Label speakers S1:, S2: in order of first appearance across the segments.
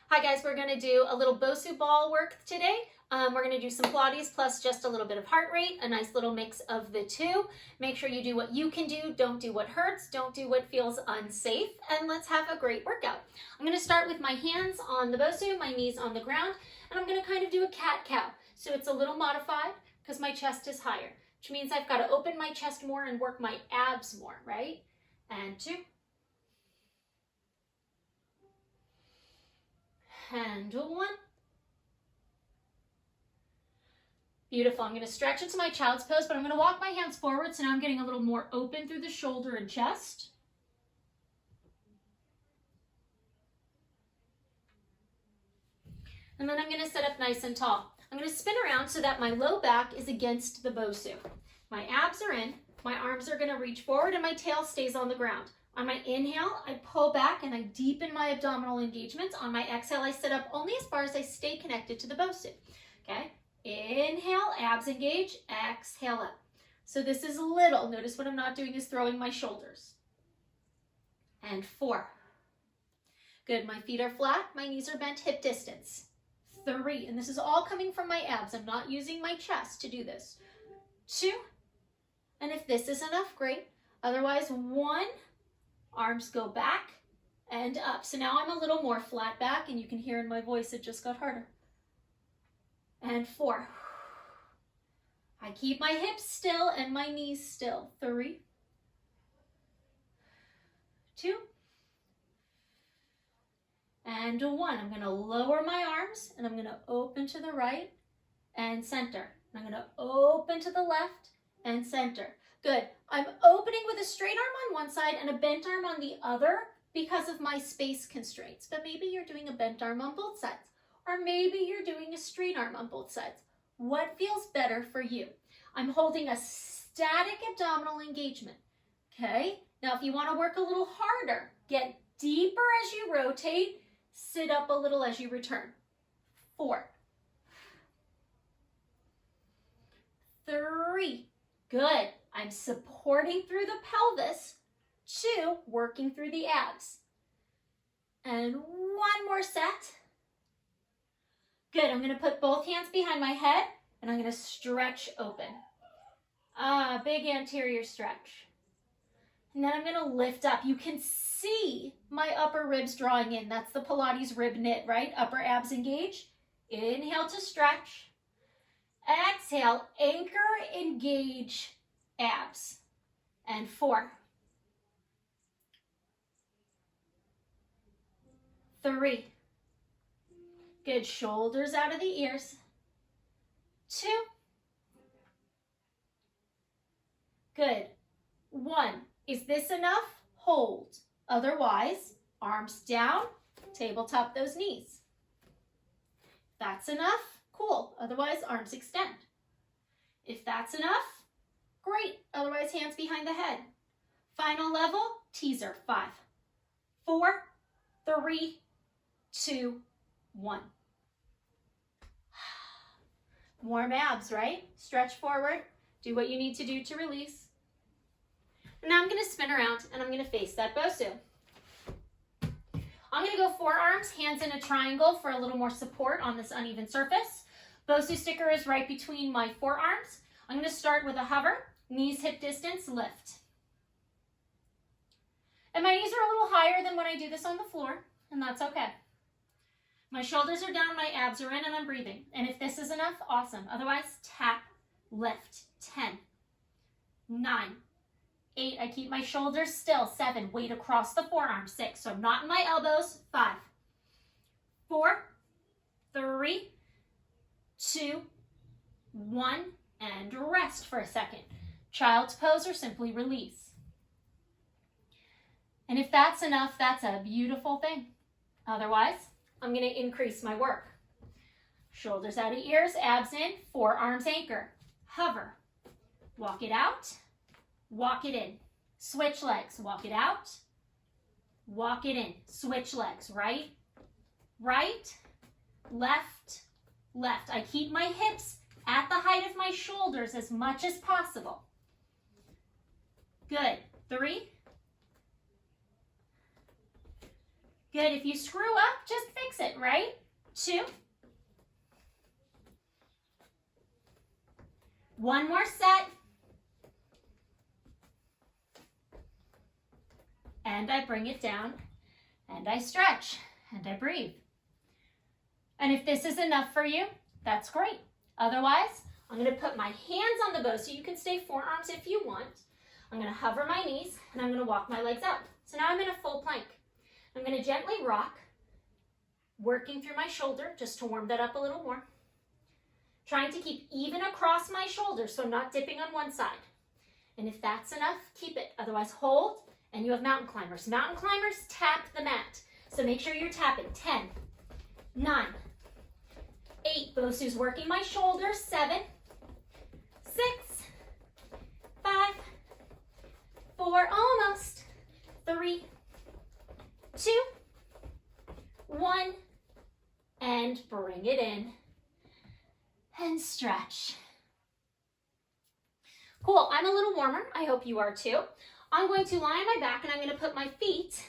S1: Hi guys, we're going to do a little BOSU ball work today. We're going to do some Pilates plus just a little bit of heart rate, a nice little mix of the two. Make sure you do what you can do, don't do what hurts, don't do what feels unsafe, and let's have a great workout. I'm going to start with my hands on the BOSU, my knees on the ground, and I'm going to kind of do a cat-cow. So it's a little modified because my chest is higher, which means I've got to open my chest more and work my abs more, right? And 2. And 1. Beautiful. I'm going to stretch into my child's pose, but I'm going to walk my hands forward, so now I'm getting a little more open through the shoulder and chest. And then I'm going to sit up nice and tall. I'm going to spin around so that my low back is against the BOSU. My abs are in, my arms are going to reach forward, and my tail stays on the ground. On my inhale, I pull back and I deepen my abdominal engagement. On my exhale, I sit up only as far as I stay connected to the BOSU. Okay? Inhale, abs engage, exhale up. So this is little. Notice what I'm not doing is throwing my shoulders. And 4. Good, my feet are flat, my knees are bent hip distance. 3, and this is all coming from my abs. I'm not using my chest to do this. 2, and if this is enough, great. Otherwise, 1, arms go back and up. So now I'm a little more flat back, and you can hear in my voice it just got harder. And 4. I keep my hips still and my knees still. 3, 2, and 1. I'm going to lower my arms and I'm going to open to the right and center. I'm going to open to the left and center. Good. I'm opening with a straight arm on one side and a bent arm on the other because of my space constraints. But maybe you're doing a bent arm on both sides. Or maybe you're doing a straight arm on both sides. What feels better for you? I'm holding a static abdominal engagement. Okay? Now, if you want to work a little harder, get deeper as you rotate, sit up a little as you return. 4. 3. Good. I'm supporting through the pelvis. 2, working through the abs. And 1 more set. Good, I'm going to put both hands behind my head and I'm going to stretch open. Big anterior stretch. And then I'm going to lift up. You can see my upper ribs drawing in. That's the Pilates rib knit, right? Upper abs engage. Inhale to stretch. Exhale, anchor, engage, abs. And 4. 3. Good, shoulders out of the ears. 2. Good. 1. Is this enough? Hold. Otherwise, arms down, tabletop those knees. That's enough? Cool. Otherwise, arms extend. If that's enough, great. Otherwise, hands behind the head. Final level, teaser. 5, 4, 3, 2, 1. Warm abs, right? Stretch forward. Do what you need to do to release. And now I'm going to spin around and I'm going to face that BOSU. I'm going to go forearms, hands in a triangle for a little more support on this uneven surface. BOSU sticker is right between my forearms. I'm going to start with a hover, knees hip distance, lift. And my knees are a little higher than when I do this on the floor, and that's okay. My shoulders are down, my abs are in, and I'm breathing. And if this is enough, awesome. Otherwise, tap, lift. 10, 9, 8. I keep my shoulders still. 7, weight across the forearm. 6, so I'm not in my elbows. 5, 4, 3, 2, 1, and rest for a second. Child's pose or simply release. And if that's enough, that's a beautiful thing. Otherwise, I'm going to increase my work. Shoulders out of ears, abs in, forearms anchor. Hover. Walk it out. Walk it in. Switch legs. Walk it out. Walk it in. Switch legs. Right, right, left, left. I keep my hips at the height of my shoulders as much as possible. Good. 3, Good, if you screw up, just fix it, right? 2. 1 more set. And I bring it down, and I stretch, and I breathe. And if this is enough for you, that's great. Otherwise, I'm going to put my hands on the BOSU. You can stay forearms if you want. I'm going to hover my knees, and I'm going to walk my legs out. So now I'm in a full plank. I'm going to gently rock, working through my shoulder just to warm that up a little more. Trying to keep even across my shoulders, so I'm not dipping on one side. And if that's enough, keep it. Otherwise, hold, and you have mountain climbers. Mountain climbers tap the mat. So make sure you're tapping. 10, 9, 8. BOSU's working my shoulders. 7, 6, 5, 4, almost. 3, 2, 1, and bring it in. And stretch. Cool, I'm a little warmer. I hope you are too. I'm going to lie on my back and I'm going to put my feet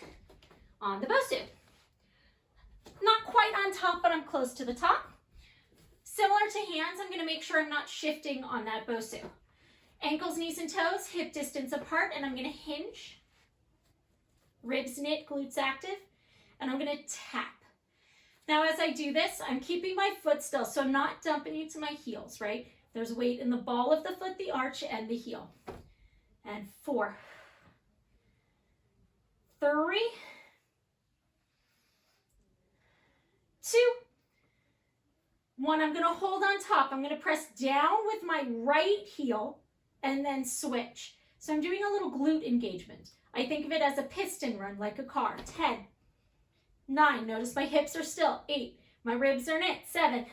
S1: on the BOSU. Not quite on top, but I'm close to the top. Similar to hands, I'm going to make sure I'm not shifting on that BOSU. Ankles, knees, and toes, hip distance apart, and I'm going to hinge. Ribs knit, glutes active, and I'm going to tap. Now, as I do this, I'm keeping my foot still, so I'm not dumping into my heels, right? There's weight in the ball of the foot, the arch, and the heel. And 4, 3, 2, 1. I'm going to hold on top. I'm going to press down with my right heel and then switch. So I'm doing a little glute engagement. I think of it as a piston run, like a car. 10, 9, notice my hips are still. 8, my ribs are knit. 7,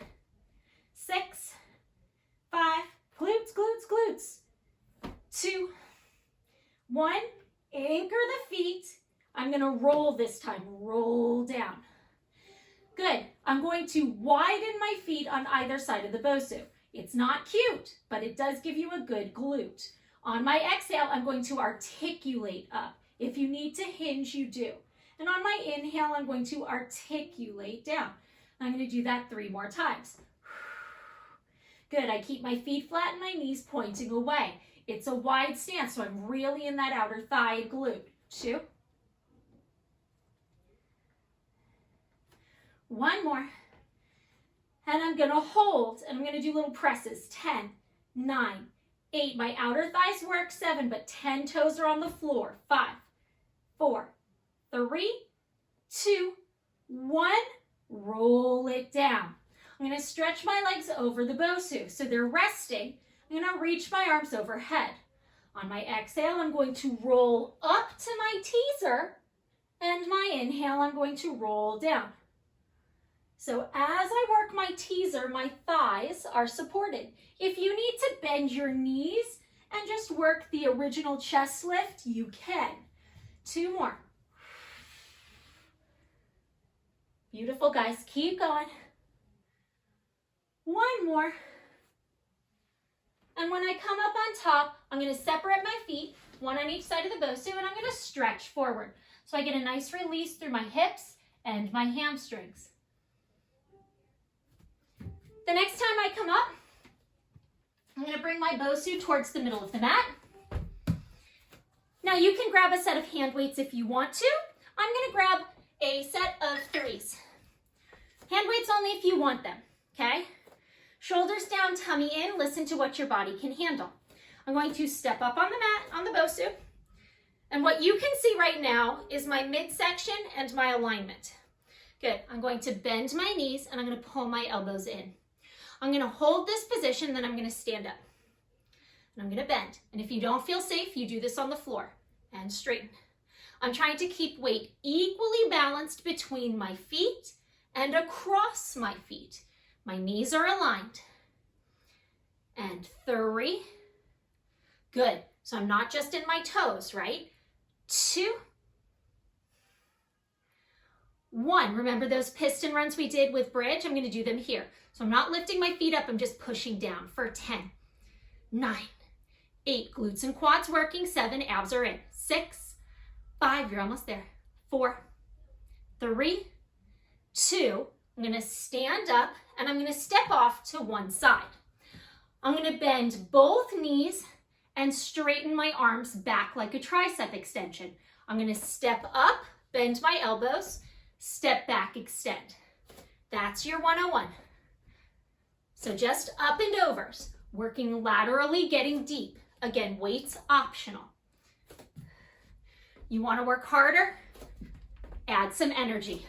S1: 6, 5, glutes, glutes, glutes. 2, 1, anchor the feet. I'm gonna roll this time, roll down. Good, I'm going to widen my feet on either side of the BOSU. It's not cute, but it does give you a good glute. On my exhale, I'm going to articulate up. If you need to hinge, you do. And on my inhale, I'm going to articulate down. I'm going to do that 3 more times. Good, I keep my feet flat and my knees pointing away. It's a wide stance, so I'm really in that outer thigh glute. 2. 1 more. And I'm going to hold, and I'm going to do little presses. 10, 9, 8. My outer thighs work. 7, but 10 toes are on the floor. 5, 4, 3, 2, 1. Roll it down. I'm going to stretch my legs over the BOSU. So they're resting. I'm going to reach my arms overhead. On my exhale, I'm going to roll up to my teaser. And my inhale, I'm going to roll down. So as I work my teaser, my thighs are supported. If you need to bend your knees and just work the original chest lift, you can. 2 more. Beautiful, guys. Keep going. 1 more. And when I come up on top, I'm going to separate my feet, 1 on each side of the BOSU, and I'm going to stretch forward. So I get a nice release through my hips and my hamstrings. The next time I come up, I'm going to bring my BOSU towards the middle of the mat. Now you can grab a set of hand weights if you want to. I'm going to grab a set of 3s. Hand weights only if you want them, okay? Shoulders down, tummy in, listen to what your body can handle. I'm going to step up on the mat, on the BOSU, and what you can see right now is my midsection and my alignment. Good, I'm going to bend my knees and I'm going to pull my elbows in. I'm going to hold this position, then I'm going to stand up. And I'm going to bend. And if you don't feel safe, you do this on the floor and straighten. I'm trying to keep weight equally balanced between my feet and across my feet. My knees are aligned. And 3. Good. So I'm not just in my toes, right? 2. 1. Remember those piston runs we did with bridge? I'm going to do them here. So I'm not lifting my feet up. I'm just pushing down for 10, 9, 8. Glutes and quads working. 7. Abs are in. 6, 5. You're almost there. 4, 3, 2. I'm going to stand up and I'm going to step off to one side. I'm going to bend both knees and straighten my arms back like a tricep extension. I'm going to step up, bend my elbows, step back, extend. That's your 101. So just up and overs, working laterally, getting deep. Again, weights optional. You want to work harder? Add some energy.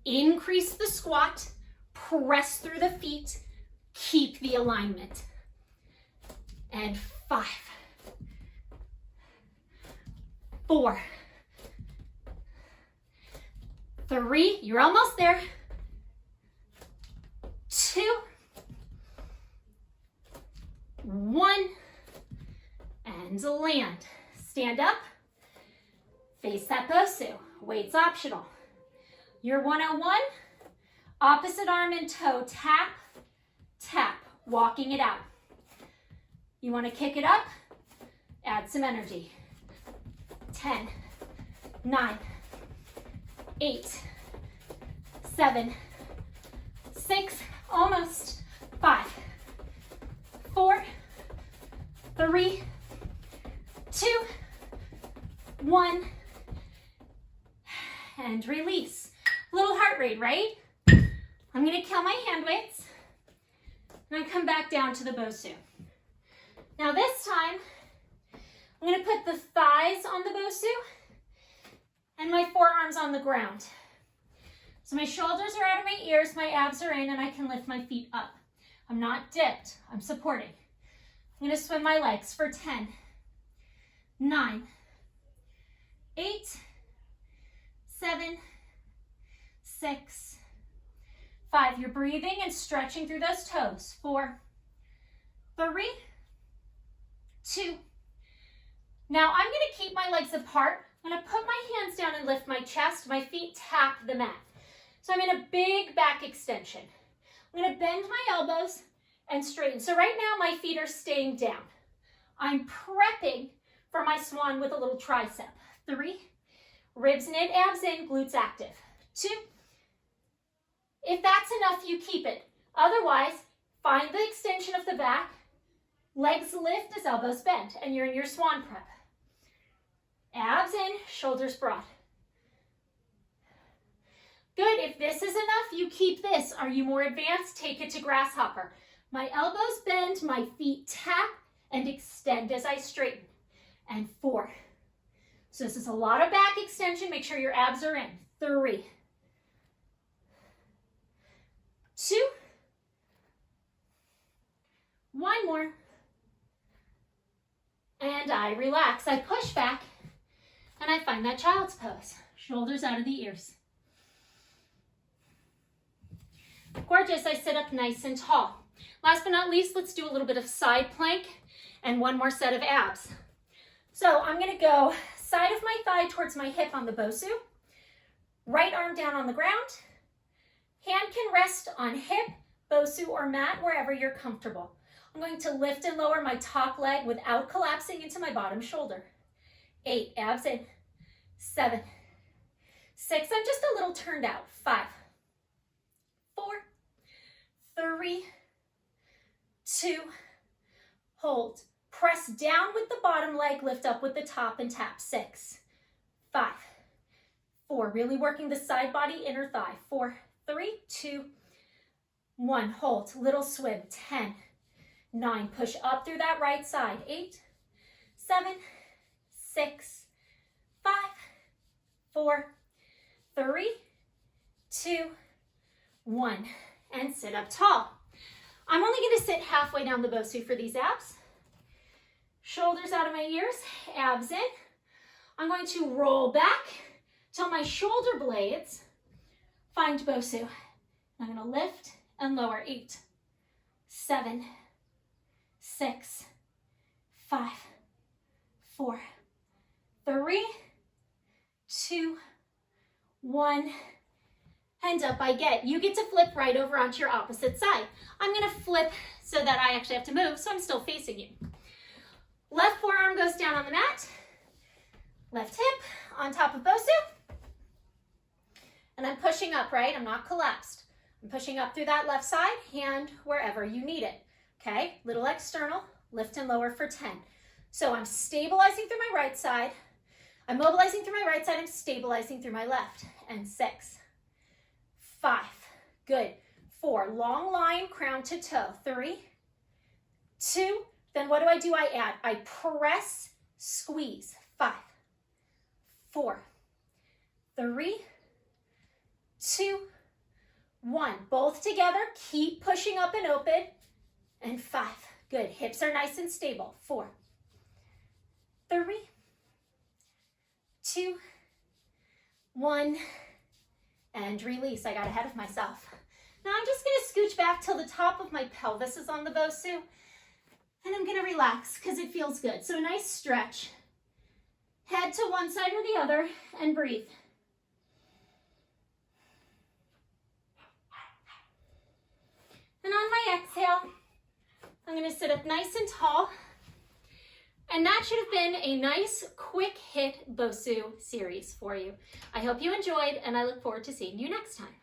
S1: Increase the squat, press through the feet, keep the alignment. And 5, 4, 3, you're almost there. 2, 1, and land. Stand up, face that BOSU. Weights optional. Your 101, opposite arm and toe, tap, tap, walking it out. You want to kick it up, add some energy. 10, 9, 8, 7, 6, almost, 5, 4, 3, 2, 1, and release. Little heart rate, right? I'm going to count my hand weights and I come back down to the BOSU. Now this time, I'm going to put the thighs on the BOSU and my forearms on the ground. So my shoulders are out of my ears, my abs are in, and I can lift my feet up. I'm not dipped, I'm supporting. I'm going to swim my legs for 10, 9, 8, 7, 6, 5. You're breathing and stretching through those toes. 4, 3, 2. Now I'm going to keep my legs apart. I'm going to put my hands down and lift my chest. My feet tap the mat. So I'm in a big back extension. I'm going to bend my elbows and straighten. So right now my feet are staying down. I'm prepping for my swan with a little tricep. 3, ribs knit, abs in, glutes active. 2, if that's enough, you keep it. Otherwise, find the extension of the back, legs lift as elbows bend, and you're in your swan prep. Abs in, shoulders broad. Good, if this is enough, you keep this. Are you more advanced? Take it to grasshopper. My elbows bend, my feet tap and extend as I straighten. And 4. So this is a lot of back extension. Make sure your abs are in. 3, 2, 1 more. And I relax. I push back and I find that child's pose. Shoulders out of the ears. Gorgeous. I sit up nice and tall. Last but not least, let's do a little bit of side plank and one more set of abs. So I'm going to go side of my thigh towards my hip on the BOSU. Right arm down on the ground. Hand can rest on hip, BOSU, or mat, wherever you're comfortable. I'm going to lift and lower my top leg without collapsing into my bottom shoulder. 8, abs in. 7, 6, I'm just a little turned out. 5, 4, 3, 2, hold. Press down with the bottom leg, lift up with the top and tap. 6, 5, 4, really working the side body, inner thigh. 4, 3, 2, 1, hold, little swim. 10, 9, push up through that right side. 8, 7, 6, 5, 4, 3, 2, 1, and sit up tall. I'm only going to sit halfway down the BOSU for these abs. Shoulders out of my ears, abs in. I'm going to roll back till my shoulder blades find BOSU. I'm going to lift and lower. 8, 7, 6, 5, 4, 3, 2, 1, and up I get. You get to flip right over onto your opposite side. I'm going to flip so that I actually have to move, so I'm still facing you. Left forearm goes down on the mat. Left hip on top of BOSU. And I'm pushing up, right? I'm not collapsed. I'm pushing up through that left side, hand wherever you need it. Okay, little external, lift and lower for 10. So I'm stabilizing through my right side. I'm mobilizing through my right side. I'm stabilizing through my left. And 6, 5, good. 4, long line, crown to toe. 3, 2, then what do? I add. I press, squeeze. 5, 4, 3, 2, 1. Both together, keep pushing up and open. And 5, good. Hips are nice and stable. 4, 3, 2, 1, and release. I got ahead of myself. Now I'm just gonna scooch back till the top of my pelvis is on the BOSU, and I'm gonna relax because it feels good. So a nice stretch. Head to one side or the other, and breathe. And on my exhale, I'm gonna sit up nice and tall. And that should have been a nice, quick hit BOSU series for you. I hope you enjoyed, and I look forward to seeing you next time.